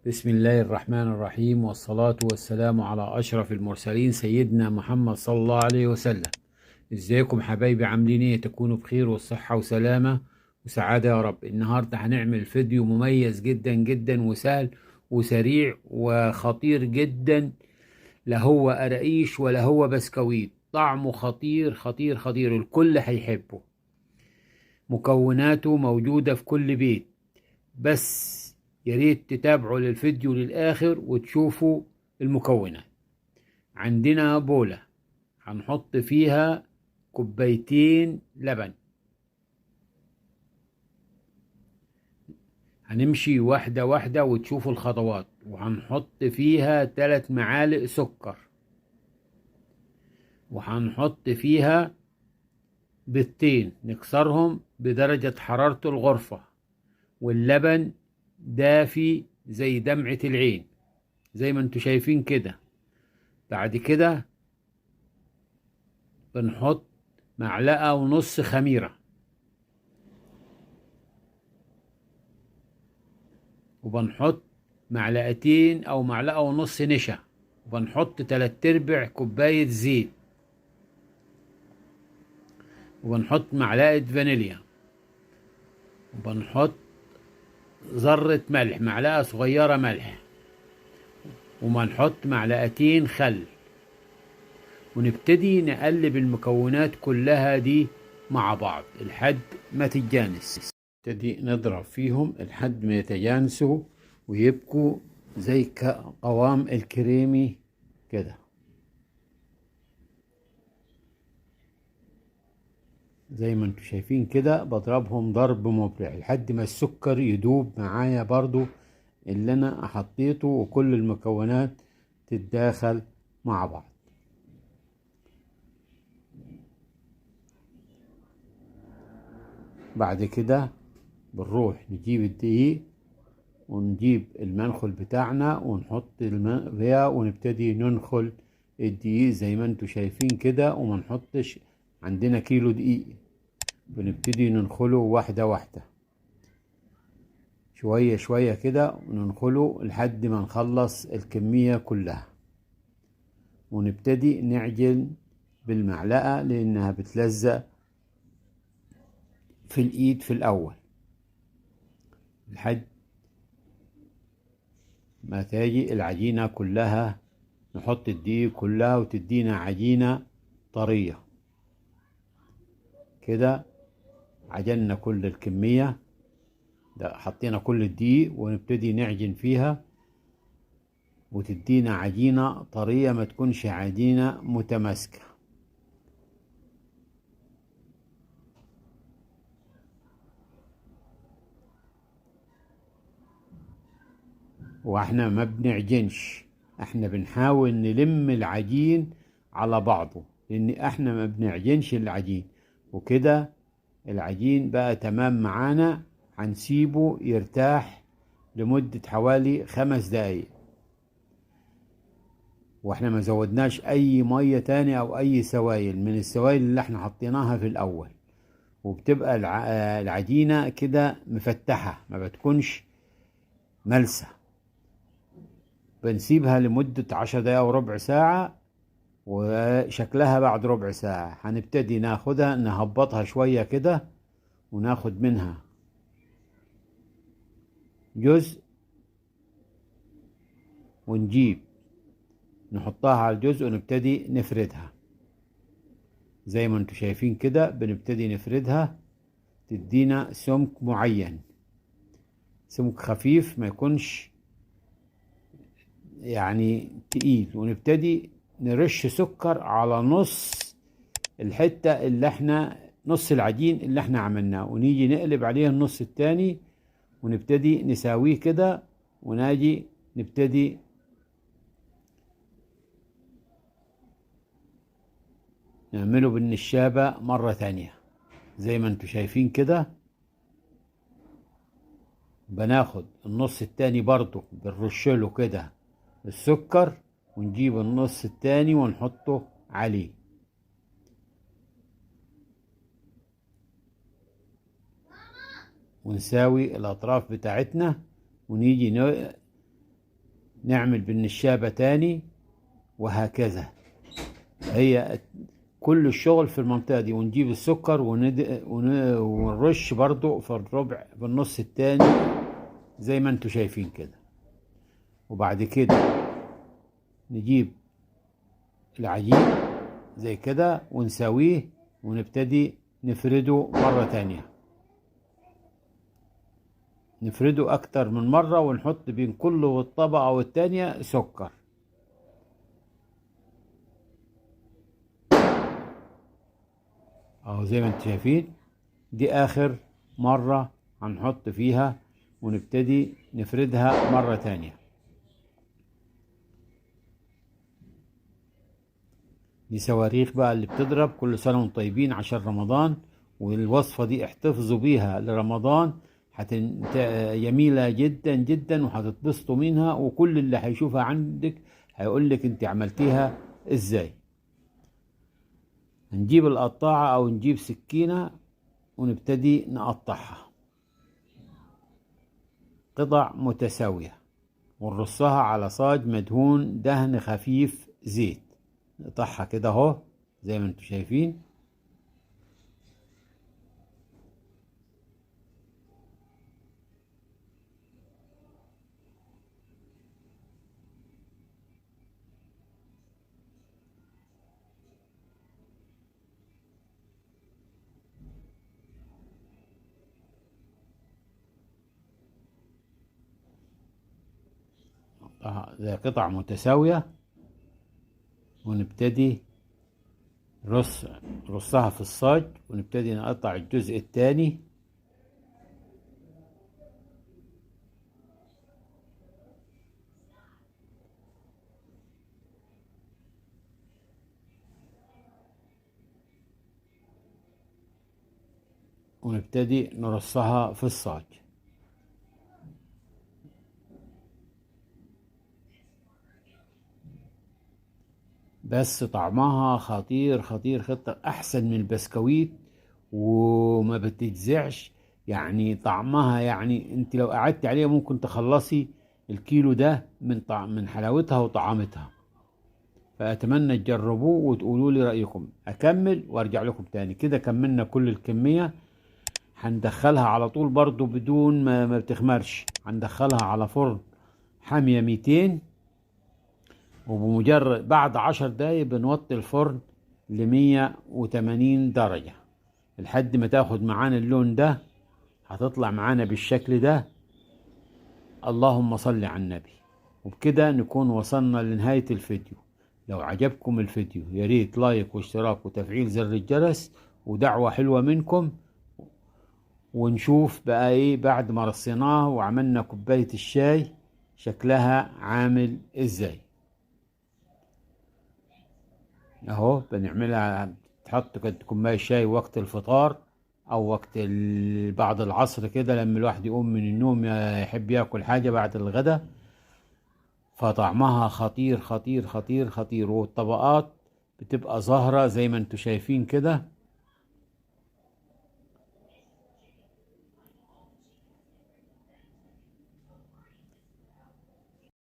بسم الله الرحمن الرحيم، والصلاة والسلام على أشرف المرسلين سيدنا محمد صلى الله عليه وسلم. ازيكم حبايبي؟ عاملين ايه؟ تكونوا بخير والصحة وسلامة وسعادة يا رب. النهاردة هنعمل فيديو مميز جدا جدا وسهل وسريع وخطير جدا. لا هو قراقيش ولا هو بسكويت، طعمه خطير خطير خطير، الكل هيحبه. مكوناته موجودة في كل بيت، بس يا ريت تتابعوا للفيديو للآخر وتشوفوا المكونات. عندنا بولة هنحط فيها كوبايتين لبن، هنمشي واحدة واحدة وتشوفوا الخطوات. وهنحط فيها 3 معالق سكر، وهنحط فيها بيضتين نكسرهم بدرجة حرارة الغرفة، واللبن دافي زي دمعة العين زي ما انتوا شايفين كده. بعد كده بنحط 1.5 معلقة خميرة، وبنحط 2 معلقة أو 1.5 معلقة نشا، وبنحط 3/4 كوباية زيت، وبنحط معلقة فانيليا، وبنحط ذرة ملح، معلقة صغيرة ملح، وبنحط 2 معلقة خل. ونبتدي نقلب المكونات كلها دي مع بعض لحد ما تتجانس. نبتدي نضرب فيهم لحد ما يتجانسوا ويبقوا زي قوام الكريمي كده، زي ما انتوا شايفين كده. بضربهم ضرب مبرع لحد ما السكر يدوب معايا برضو اللي انا حطيته، وكل المكونات تتداخل مع بعض. بعد كده بنروح نجيب الدقيق ونجيب المنخل بتاعنا ونحط الماء فيها، ونبتدي ننخل الدقيق زي ما انتوا شايفين كده. وما نحطش، عندنا كيلو دقيق، بنبتدي ننخله واحدة واحدة، شوية شوية كده، وننخله لحد ما نخلص الكمية كلها. ونبتدي نعجن بالمعلقة لأنها بتلزق في الإيد في الأول، لحد ما تاجي العجينة كلها. نحط الدقيق كلها وتدينا عجينة طرية كده. عجننا كل الكمية ده، حطينا كل الدقيق ونبتدي نعجن فيها، وتدينا عجينة طرية، ما تكونش عجينة متماسكة. واحنا ما بنعجنش، احنا بنحاول نلم العجين على بعضه، لان احنا ما بنعجنش العجين. وكده العجين بقى تمام معانا. هنسيبه يرتاح لمدة حوالي 5 دقايق، واحنا ما زودناش اي مية تاني او اي سوائل من السوائل اللي احنا حطيناها في الاول. وبتبقى العجينة كده مفتحة، ما بتكونش ملسة. بنسيبها لمدة 10 دقايق أو ربع ساعة، وشكلها بعد ربع ساعة هنبتدي ناخدها نهبطها شوية كده، وناخد منها جزء ونجيب نحطها على الجزء ونبتدي نفردها زي ما انتوا شايفين كده. بنبتدي نفردها تدينا سمك معين، سمك خفيف ما يكونش يعني تقيل. ونبتدي نرش سكر على نص الحتة اللي احنا، نص العجين اللي احنا عملناه، ونيجي نقلب عليه النص التاني، ونبتدي نساويه كده، وناجي نبتدي نعمله بالنشابة مرة تانية زي ما انتوا شايفين كده. بناخد النص التاني برضو بنرشله كده السكر، ونجيب النص التاني ونحطه عليه، ونساوي الأطراف بتاعتنا. ونيجي نعمل بالنشابة تاني، وهكذا. هي كل الشغل في المنطقة دي. ونجيب السكر ونرش برضو في الربع، في النص التاني زي ما انتوا شايفين كده. وبعد كده نجيب العجين زي كده ونسويه، ونبتدي نفرده مرة تانية. نفرده أكتر من مرة، ونحط بين كل والطبقة والتانية سكر. اهو زي ما انتم شايفين. دي آخر مرة هنحط فيها، ونبتدي نفردها مرة تانية. دي صواريخ بقى اللي بتضرب. كل سنة وانتم طيبين عشان رمضان. والوصفة دي احتفظوا بيها لرمضان، جميلة جدا جدا، وهتتبسطوا منها. وكل اللي هيشوفها عندك هيقولك انت عملتيها ازاي. هنجيب القطاعة او نجيب سكينة، ونبتدي نقطعها قطع متساوية، ونرصها على صاج مدهون دهن خفيف زيت. نقطعها كده اهو زي ما انتم شايفين. زي قطع متساوية، ونبتدي رصها في الصاج، ونبتدي نقطع الجزء الثاني. ونبتدي نرصها في الصاج. بس طعمها خطير خطير خطر، احسن من البسكويت وما بتتزعش. يعني طعمها، يعني انت لو قعدت عليها ممكن تخلصي الكيلو ده من حلاوتها وطعامتها. فأتمنى تجربوه وتقولوا لي رأيكم. أكمل وأرجع لكم تاني. كده كملنا كل الكمية. هندخلها على طول برضو بدون ما بتخمرش. هندخلها على فرن حامية 200، وبمجرد بعد 10 دقايق بنوطي الفرن ل180 درجة لحد ما تاخد معانا اللون ده. هتطلع معانا بالشكل ده. اللهم صل على النبي. وبكده نكون وصلنا لنهاية الفيديو. لو عجبكم الفيديو يا ريت لايك واشتراك وتفعيل زر الجرس ودعوة حلوة منكم. ونشوف بقى ايه بعد ما رصيناه وعملنا كوباية الشاي شكلها عامل ازاي. اهو بنعملها، تحط كوباية شاي وقت الفطار او وقت بعد العصر كده، لما الواحد يقوم من النوم يحب ياكل حاجة بعد الغداء. فطعمها خطير خطير خطير خطير. والطبقات بتبقى ظاهرة زي ما انتوا شايفين كده.